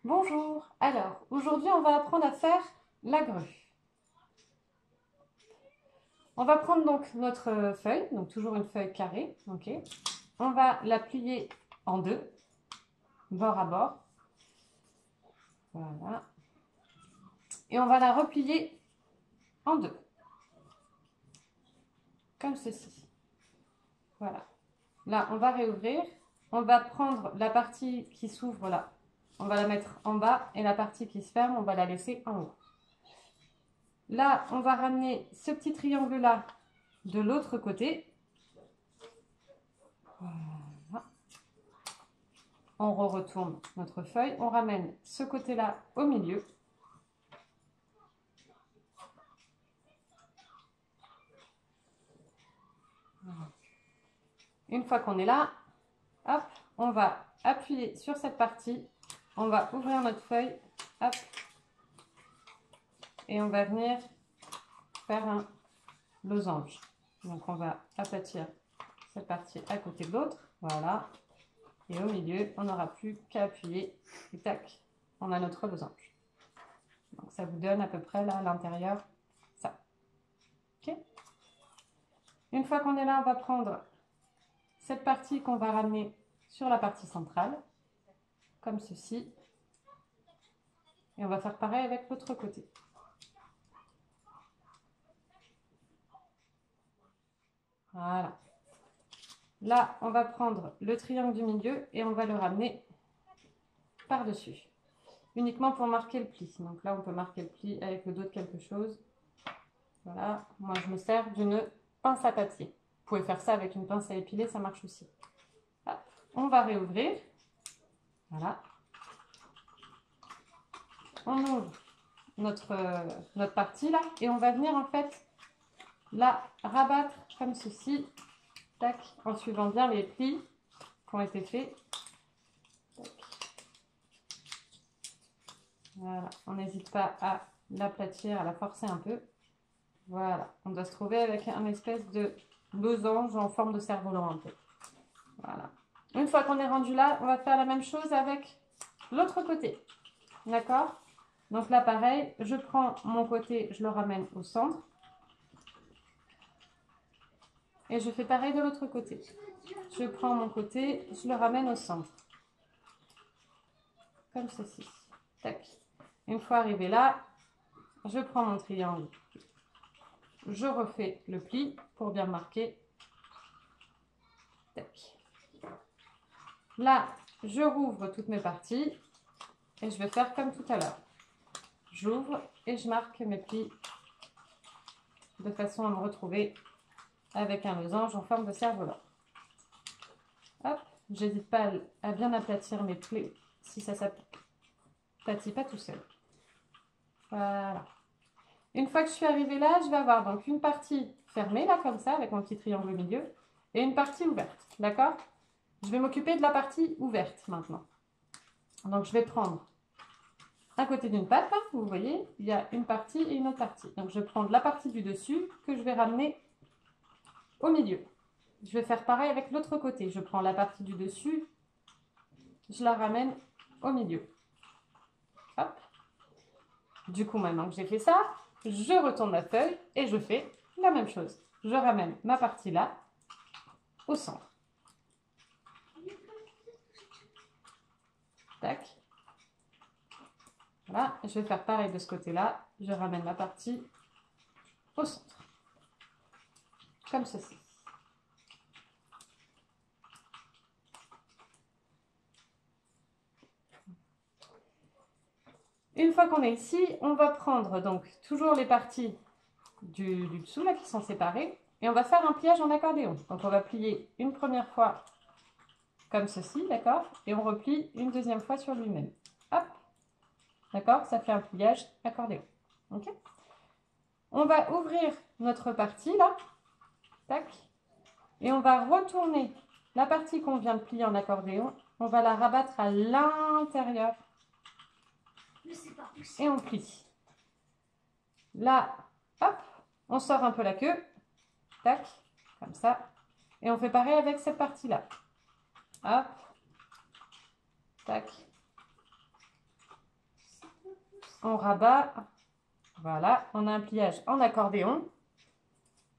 Bonjour, alors aujourd'hui on va apprendre à faire la grue. On va prendre donc notre feuille, donc toujours une feuille carrée, ok. On va la plier en deux, bord à bord, voilà. Et on va la replier en deux, comme ceci, voilà. Là on va réouvrir, on va prendre la partie qui s'ouvre là, on va la mettre en bas et la partie qui se ferme, on va la laisser en haut. Là on va ramener ce petit triangle là de l'autre côté. Voilà. On retourne notre feuille, on ramène ce côté-là au milieu. Voilà. Une fois qu'on est là, hop, on va appuyer sur cette partie, on va ouvrir notre feuille, hop, et on va venir faire un losange. Donc on va aplatir cette partie à côté de l'autre, voilà. Et au milieu, on n'aura plus qu'à appuyer et tac, on a notre losange. Donc ça vous donne à peu près là à l'intérieur ça. Ok. Une fois qu'on est là, on va prendre cette partie qu'on va ramener sur la partie centrale, comme ceci. Et on va faire pareil avec l'autre côté. Voilà. Là, on va prendre le triangle du milieu et on va le ramener par-dessus. Uniquement pour marquer le pli. Donc là, on peut marquer le pli avec le dos de quelque chose. Voilà. Moi, je me sers d'une pince à papier. Vous pouvez faire ça avec une pince à épiler, ça marche aussi. Hop. On va réouvrir. Voilà. On ouvre notre partie là et on va venir en fait la rabattre comme ceci, tac, en suivant bien les plis qui ont été faits. Tac. Voilà, on n'hésite pas à l'aplatir, à la forcer un peu. Voilà, on doit se trouver avec un espèce de losange en forme de cerf-volant un peu. Voilà. Une fois qu'on est rendu là, on va faire la même chose avec l'autre côté. D'accord? Donc là, pareil, je prends mon côté, je le ramène au centre. Et je fais pareil de l'autre côté. Je prends mon côté, je le ramène au centre. Comme ceci. Tac. Une fois arrivé là, je prends mon triangle. Je refais le pli pour bien marquer. Tac. Là, je rouvre toutes mes parties. Et je vais faire comme tout à l'heure. J'ouvre et je marque mes plis de façon à me retrouver avec un losange en forme de cerf-volant. Hop, j'hésite pas à bien aplatir mes plis si ça s'aplatit pas tout seul. Voilà. Une fois que je suis arrivée là, je vais avoir donc une partie fermée là comme ça avec mon petit triangle au milieu et une partie ouverte. D'accord? Je vais m'occuper de la partie ouverte maintenant. Donc je vais prendre à côté d'une patte, là, vous voyez, il y a une partie et une autre partie. Donc je vais prendre la partie du dessus que je vais ramener au milieu. Je vais faire pareil avec l'autre côté. Je prends la partie du dessus, je la ramène au milieu. Hop. Du coup, maintenant que j'ai fait ça, je retourne la feuille et je fais la même chose. Je ramène ma partie là au centre. Tac. Voilà, je vais faire pareil de ce côté-là. Je ramène ma partie au centre. Comme ceci. Une fois qu'on est ici, on va prendre donc toujours les parties du dessous là qui sont séparées et on va faire un pliage en accordéon. Donc on va plier une première fois comme ceci, d'accord? Et on replie une deuxième fois sur lui-même. Hop, d'accord? Ça fait un pliage accordéon. Ok? On va ouvrir notre partie là, tac, et on va retourner la partie qu'on vient de plier en accordéon, on va la rabattre à l'intérieur et on plie. Là, hop, on sort un peu la queue, tac, comme ça, et on fait pareil avec cette partie-là. Hop, tac, on rabat. Voilà, on a un pliage en accordéon.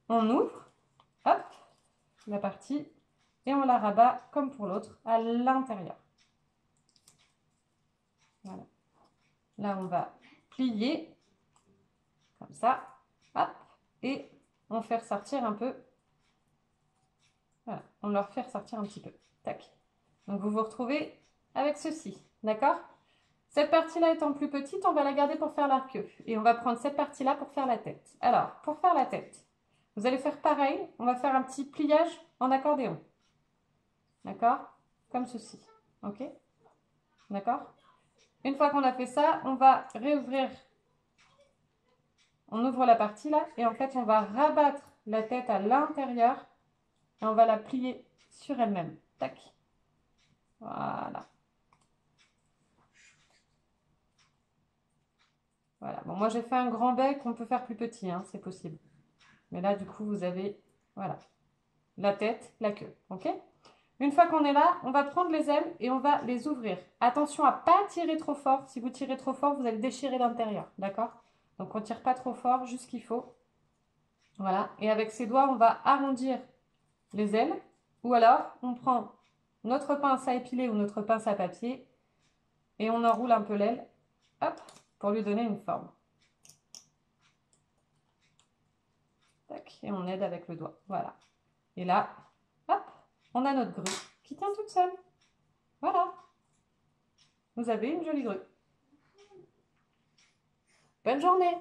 On ouvre, hop, la partie et on la rabat comme pour l'autre à l'intérieur. Voilà. Là, on va plier comme ça, hop, et on fait ressortir un peu. Voilà, on leur fait ressortir un petit peu. Tac. Donc, vous vous retrouvez avec ceci, d'accord? Cette partie-là étant plus petite, on va la garder pour faire la queue. Et on va prendre cette partie-là pour faire la tête. Alors, pour faire la tête, vous allez faire pareil. On va faire un petit pliage en accordéon. D'accord? Comme ceci. Ok? D'accord? Une fois qu'on a fait ça, on va réouvrir. On ouvre la partie là et en fait, on va rabattre la tête à l'intérieur et on va la plier sur elle-même. Tac. Voilà. Voilà. Bon, moi, j'ai fait un grand bec. On peut faire plus petit, hein, c'est possible. Mais là, du coup, vous avez, voilà, la tête, la queue. Ok? Une fois qu'on est là, on va prendre les ailes et on va les ouvrir. Attention à ne pas tirer trop fort. Si vous tirez trop fort, vous allez déchirer l'intérieur. D'accord? Donc, on ne tire pas trop fort, juste ce qu'il faut. Voilà. Et avec ses doigts, on va arrondir les ailes. Ou alors, on prend notre pince à épiler ou notre pince à papier et on enroule un peu l'aile. Hop, pour lui donner une forme. Tac, et on aide avec le doigt. Voilà. Et là, hop, on a notre grue qui tient toute seule. Voilà. Vous avez une jolie grue. Bonne journée!